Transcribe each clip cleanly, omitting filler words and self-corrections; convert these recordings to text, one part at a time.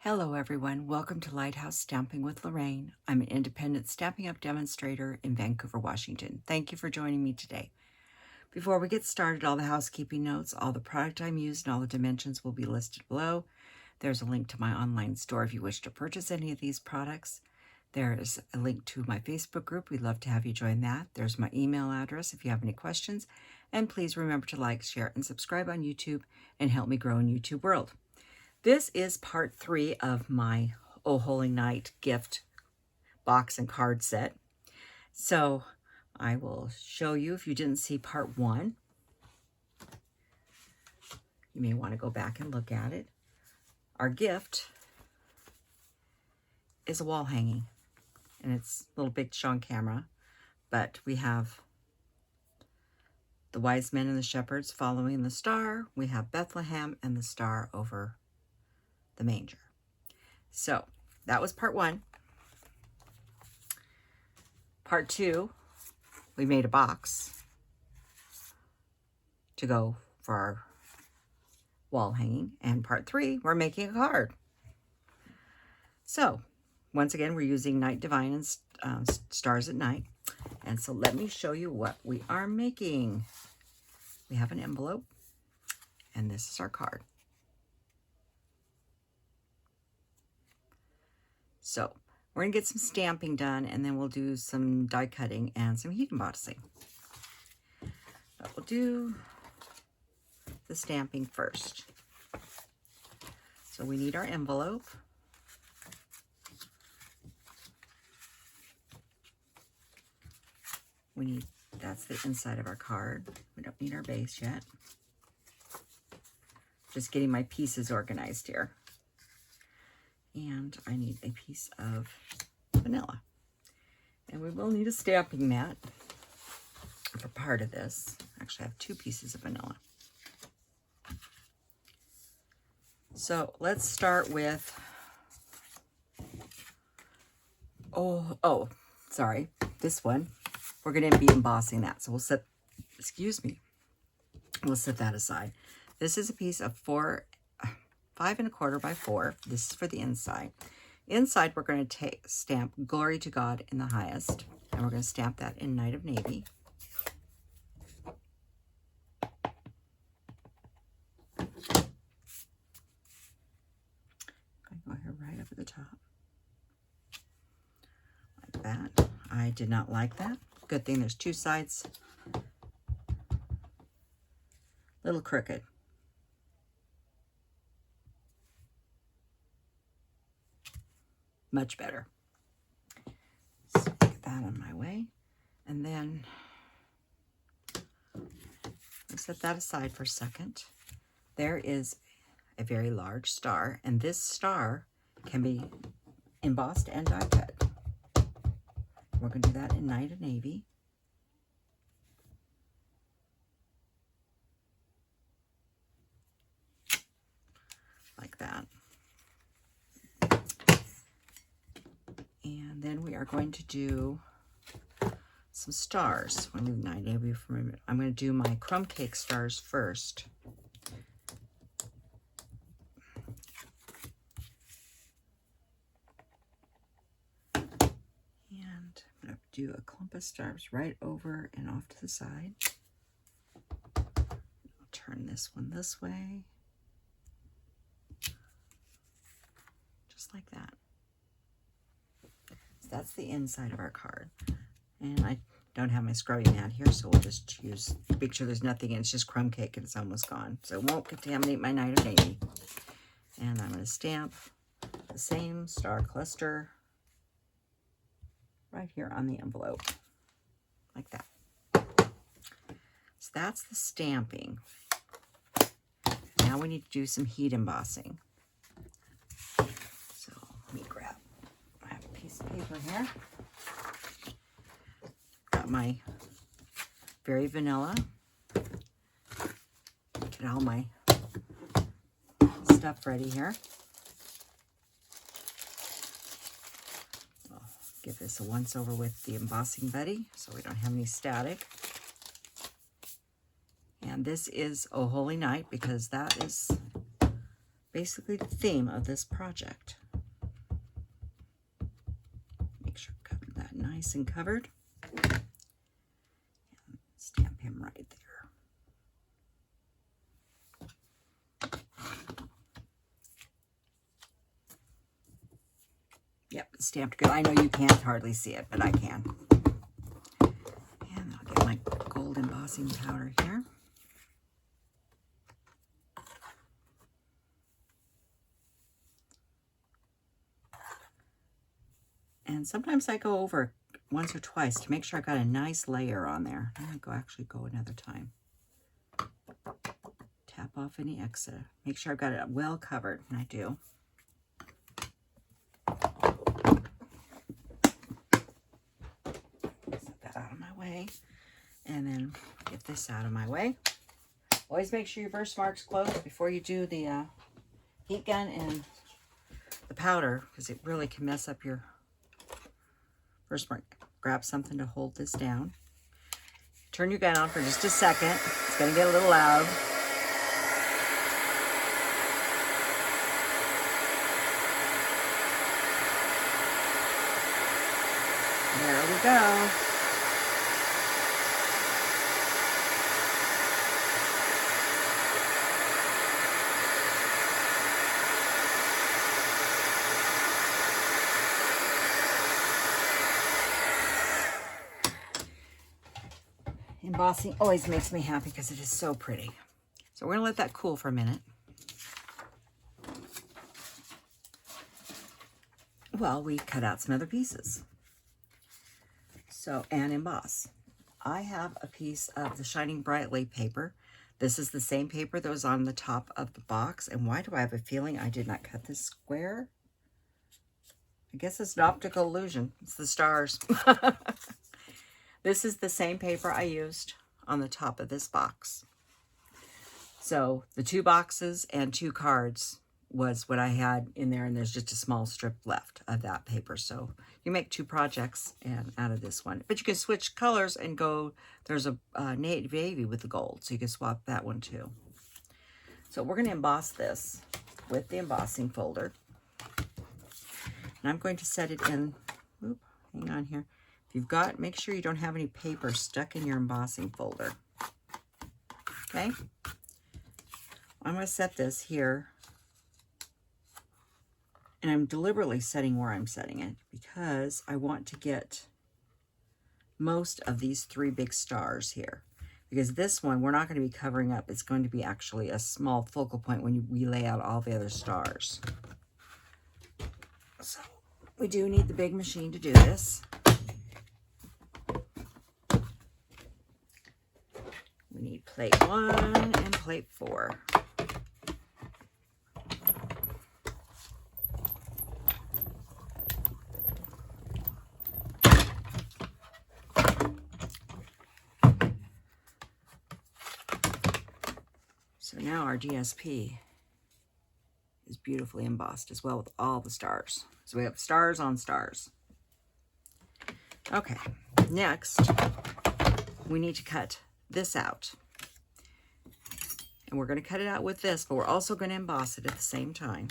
Hello everyone, welcome to Lighthouse Stamping with Lorraine. I'm an independent Stampin' Up! Demonstrator in Vancouver, Washington. Thank you for joining me today. Before we get started, all the housekeeping notes, all the product I'm used, and all the dimensions will be listed below. There's a link to my online store if you wish to purchase any of these products. There is a link to my Facebook group. We'd love to have you join that. There's my email address if you have any questions. And please remember to like, share, and subscribe on YouTube and help me grow in YouTube world. This is part 3 of my Oh Holy Night gift box and card set. So I will show you if you didn't see part 1. You may want to go back and look at it. Our gift is a wall hanging, and it's a little big to show on camera, but we have the wise men and the shepherds following the star. We have Bethlehem and the star over the manger. So that was part 1. Part 2, we made a box to go for our wall hanging. And part 3, we're making a card. So once again, we're using Night Divine and Stars at Night. And so let me show you what we are making. We have an envelope, and this is our card. So we're going to get some stamping done, and then we'll do some die cutting and some heat embossing. But we'll do the stamping first. So we need our envelope. That's the inside of our card. We don't need our base yet. Just getting my pieces organized here. And I need a piece of vanilla. And we will need a stamping mat for part of this. Actually, I have 2 pieces of vanilla. So let's start with, sorry, this one. We're going to be embossing that. So we'll set that aside. This is a piece of 5 1/4 by 4. This is for the inside. Inside, we're going to stamp Glory to God in the Highest. And we're going to stamp that in Night of Navy. I'm going to go here right up at the top. Like that. I did not like that. Good thing there's 2 sides. A little crooked. Much better. So get that on my way. And then I'll set that aside for a second. There is a very large star, and this star can be embossed and die cut. We're going to do that in Night of Navy. Like that. And then we are going to do some stars. I'm going to do my crumb cake stars first. And I'm going to do a clump of stars right over and off to the side. I'll turn this one this way. Just like that. That's the inside of our card. And I don't have my scrubbing mat here, so we'll just make sure there's nothing in it. It's just crumb cake and it's almost gone. So it won't contaminate my Night of Navy. And I'm going to stamp the same star cluster right here on the envelope. Like that. So that's the stamping. Now we need to do some heat embossing. So let me grab piece of paper here. Got my very vanilla. Get all my stuff ready here. I'll give this a once over with the embossing buddy so we don't have any static. And this is Oh Holy Night because that is basically the theme of this project. Make sure I cover that nice and covered. And stamp him right there. Yep, stamped good. I know you can't hardly see it, but I can. And I'll get my gold embossing powder here. And sometimes I go over once or twice to make sure I got a nice layer on there. I'm going to actually go another time. Tap off any excess. Make sure I've got it well covered, and I do. Set that out of my way. And then get this out of my way. Always make sure your burst mark's closed before you do the heat gun and the powder, because it really can mess up your burst mark. Grab something to hold this down. Turn your gun on for just a second. It's going to get a little loud. There we go. Embossing always makes me happy because it is so pretty. So we're going to let that cool for a minute. Well, we cut out some other pieces. And emboss. I have a piece of the Shining Brightly paper. This is the same paper that was on the top of the box. And why do I have a feeling I did not cut this square? I guess it's an optical illusion. It's the stars. This is the same paper I used on the top of this box. So the 2 boxes and 2 cards was what I had in there, and there's just a small strip left of that paper. So you make 2 projects and out of this one. But you can switch colors and go, there's a navy with the gold, so you can swap that one too. So we're going to emboss this with the embossing folder. And I'm going to set it in, hang on here. You've got, make sure you don't have any paper stuck in your embossing folder. Okay? I'm going to set this here. And I'm deliberately setting where I'm setting it because I want to get most of these 3 big stars here. Because this one, we're not going to be covering up. It's going to be actually a small focal point when we lay out all the other stars. So we do need the big machine to do this. We need plate 1 and plate 4. So now our DSP is beautifully embossed as well with all the stars. So we have stars on stars. Okay, next we need to cut this out. And we're going to cut it out with this, but we're also going to emboss it at the same time.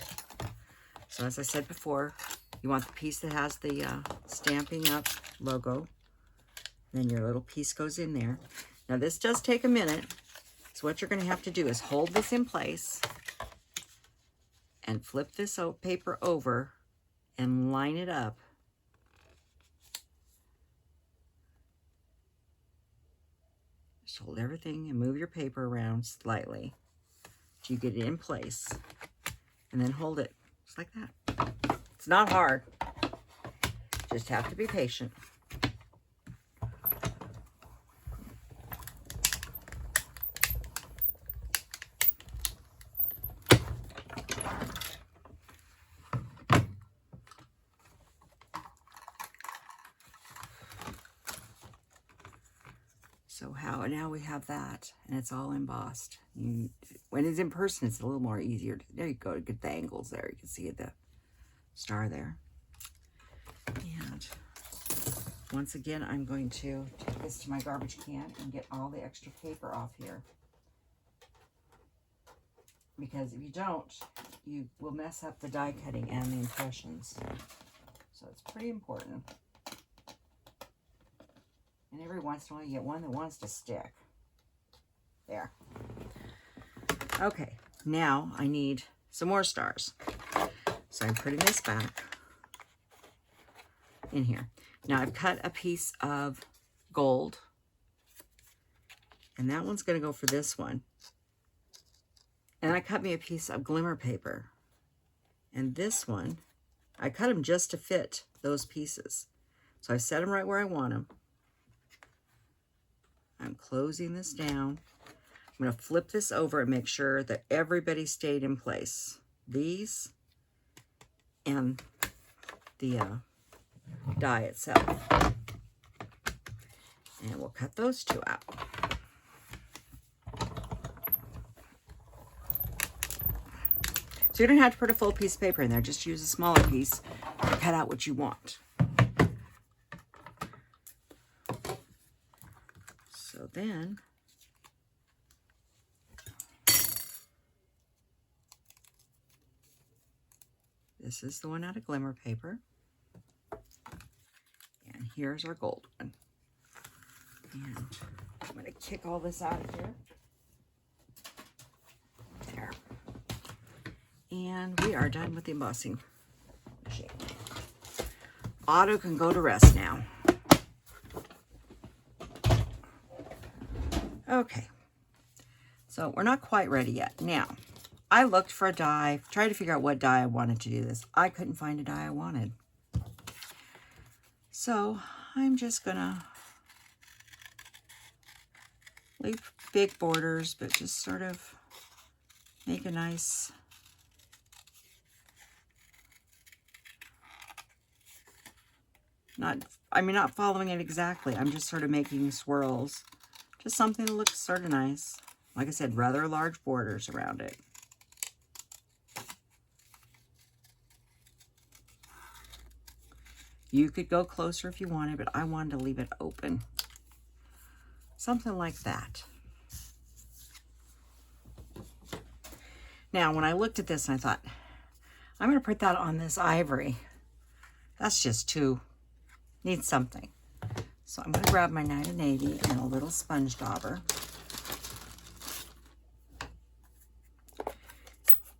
So as I said before, you want the piece that has the Stampin' Up logo. Then your little piece goes in there. Now this does take a minute. So what you're going to have to do is hold this in place and flip this paper over and line it up. Just hold everything and move your paper around slightly till you get it in place. And then hold it just like that. It's not hard. Just have to be patient. So now we have that, and it's all embossed. When it's in person, it's a little more easier. There you go, to get the angles there. You can see the star there. And once again, I'm going to take this to my garbage can and get all the extra paper off here. because if you don't, you will mess up the die cutting and the impressions. So it's pretty important. And every once in a while you get one that wants to stick. There. Okay, now I need some more stars. So I'm putting this back in here. Now I've cut a piece of gold, and that one's going to go for this one. And I cut me a piece of glimmer paper, and this one, I cut them just to fit those pieces. So I set them right where I want them. I'm closing this down. I'm going to flip this over and make sure that everybody stayed in place. These and the die itself. And we'll cut those two out. So you don't have to put a full piece of paper in there. Just use a smaller piece to cut out what you want. So then, this is the one out of glimmer paper. And here's our gold one. And I'm going to kick all this out of here. There. And we are done with the embossing machine. Auto can go to rest now. Okay. So we're not quite ready yet. Now, I looked for a die, tried to figure out what die I wanted to do this. I couldn't find a die I wanted. So I'm just gonna leave big borders, but just sort of make a nice not following it exactly. I'm just sort of making swirls. Just something that looks sort of nice. Like I said, rather large borders around it. You could go closer if you wanted, but I wanted to leave it open. Something like that. Now, when I looked at this, I thought, I'm going to put that on this ivory. That's just too, needs something. So I'm going to grab my Night of Navy and a little sponge dauber.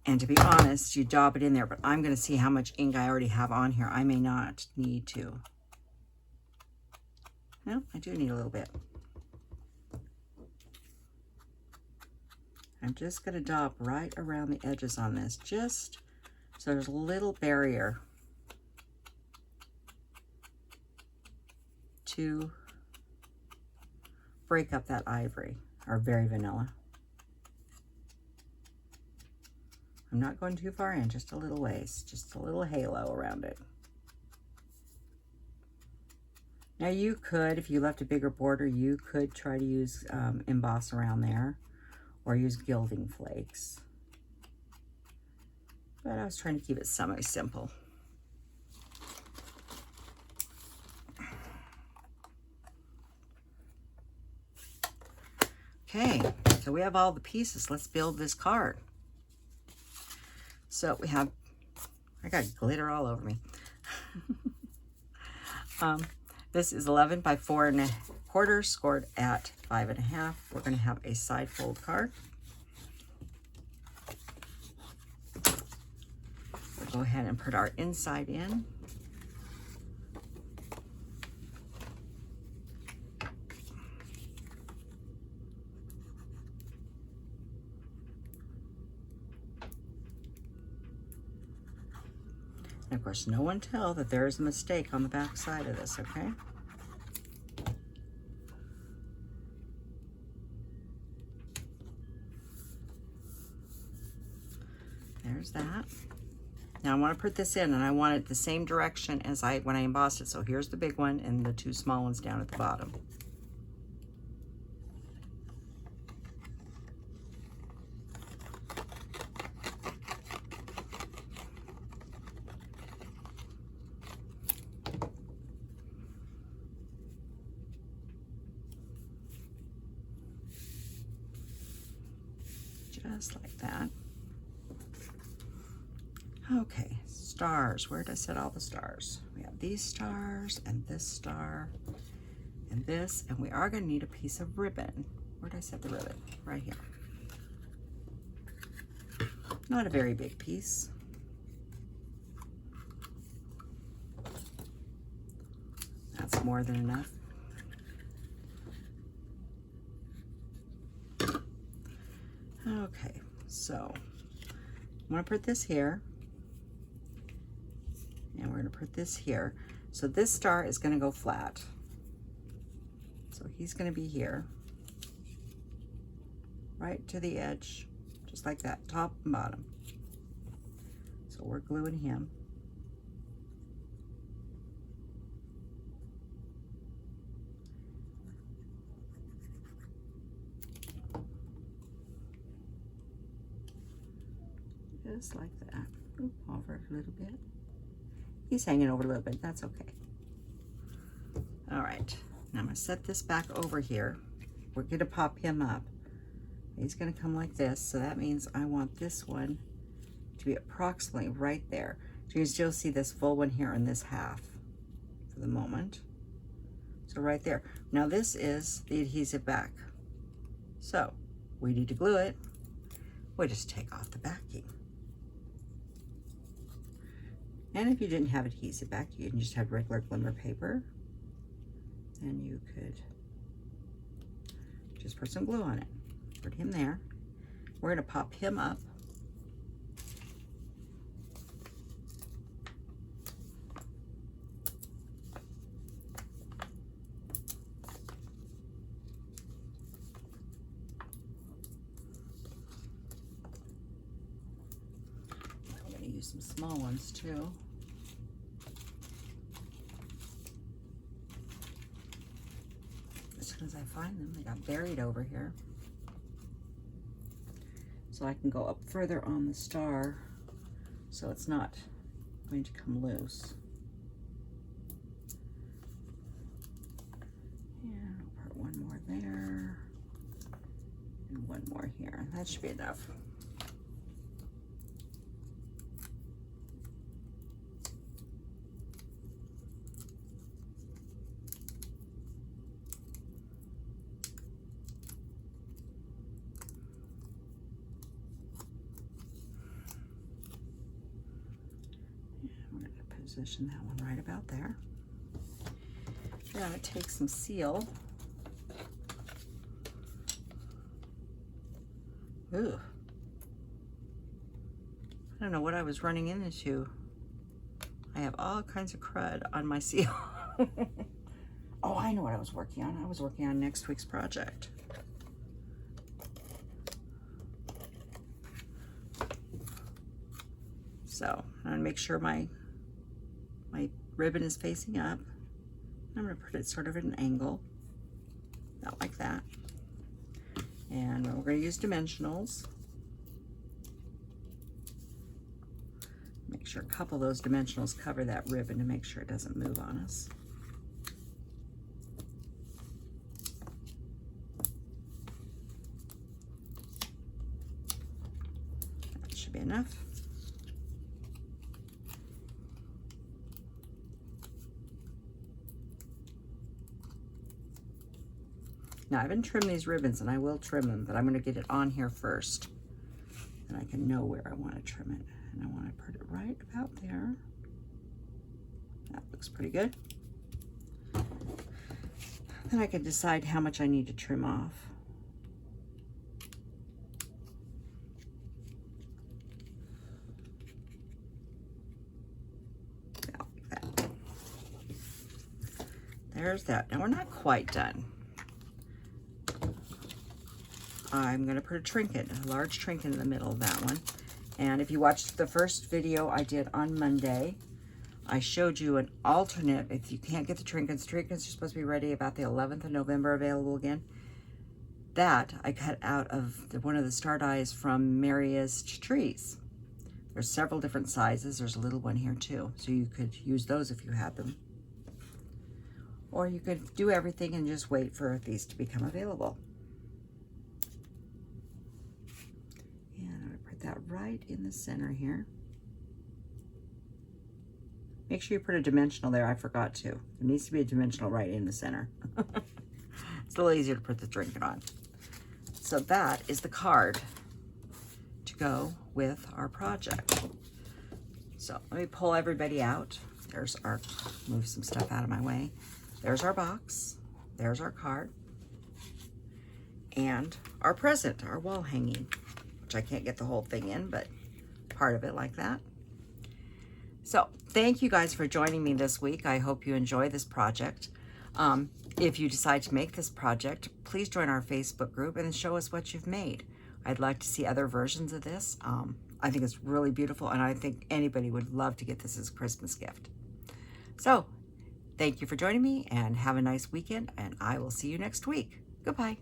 And to be honest, you daub it in there, but I'm going to see how much ink I already have on here. I may not need to. No, I do need a little bit. I'm just going to daub right around the edges on this, just so there's a little barrier to break up that ivory, or very vanilla. I'm not going too far in, just a little ways, just a little halo around it. Now you could, if you left a bigger border, you could try to use emboss around there, or use gilding flakes. But I was trying to keep it semi-simple. Okay, so we have all the pieces. Let's build this card. So we have, I got glitter all over me. This is 11 by 4 1/4, scored at 5 1/2. We're going to have a side fold card. We'll go ahead and put our inside in. And of course, no one tell that there is a mistake on the back side of this, okay? There's that. Now I want to put this in, and I want it the same direction as when I embossed it. So here's the big one and the two small ones down at the bottom. Just like that. Okay, stars. Where did I set all the stars? We have these stars and this star and this, and we are going to need a piece of ribbon. Where did I set the ribbon? Right here. Not a very big piece. That's more than enough. Okay, so I'm going to put this here, and we're going to put this here. So this star is going to go flat. So he's going to be here, right to the edge, just like that, top and bottom. So we're gluing him. Just like that. Oop, over a little bit. He's hanging over a little bit, that's okay. All right, now I'm gonna set this back over here. We're gonna pop him up. He's gonna come like this, so that means I want this one to be approximately right there. So you can still see this full one here and this half for the moment. So right there. Now this is the adhesive back. So we need to glue it. We just take off the backing. And if you didn't have adhesive back, you can just have regular Glimmer paper. And you could just put some glue on it. Put him there. We're gonna pop him up. I'm gonna use some small ones too. As soon as I find them, they got buried over here. So I can go up further on the star so it's not going to come loose. And I'll put one more there and one more here. That should be enough. Position that one right about there. We're going to take some seal. Ooh. I don't know what I was running into. I have all kinds of crud on my seal. Oh, I know what I was working on. I was working on next week's project. So I'm going to make sure my ribbon is facing up. I'm going to put it sort of at an angle, about like that. And we're going to use dimensionals. Make sure a couple of those dimensionals cover that ribbon to make sure it doesn't move on us. That should be enough. Now I haven't trimmed these ribbons, and I will trim them, but I'm going to get it on here first, and I can know where I want to trim it. And I want to put it right about there. That looks pretty good. Then I can decide how much I need to trim off. Yeah, like that. There's that. Now we're not quite done. I'm going to put a trinket, a large trinket in the middle of that one. And if you watched the first video I did on Monday, I showed you an alternate. If you can't get the trinkets are supposed to be ready about the 11th of November, available again. That I cut out of one of the star dies from Merriest Trees. There's several different sizes. There's a little one here too, so you could use those if you had them. Or you could do everything and just wait for these to become available. That right in the center here. Make sure you put a dimensional there. I forgot to. There needs to be a dimensional right in the center. It's a little easier to put the trinket on. So that is the card to go with our project. So let me pull everybody out. There's our, move some stuff out of my way. There's our box. There's our card. And our present, our wall hanging, which I can't get the whole thing in, but part of it like that. So thank you guys for joining me this week. I hope you enjoy this project. If you decide to make this project, please join our Facebook group and show us what you've made. I'd like to see other versions of this. I think it's really beautiful, and I think anybody would love to get this as a Christmas gift. So thank you for joining me, and have a nice weekend, and I will see you next week. Goodbye.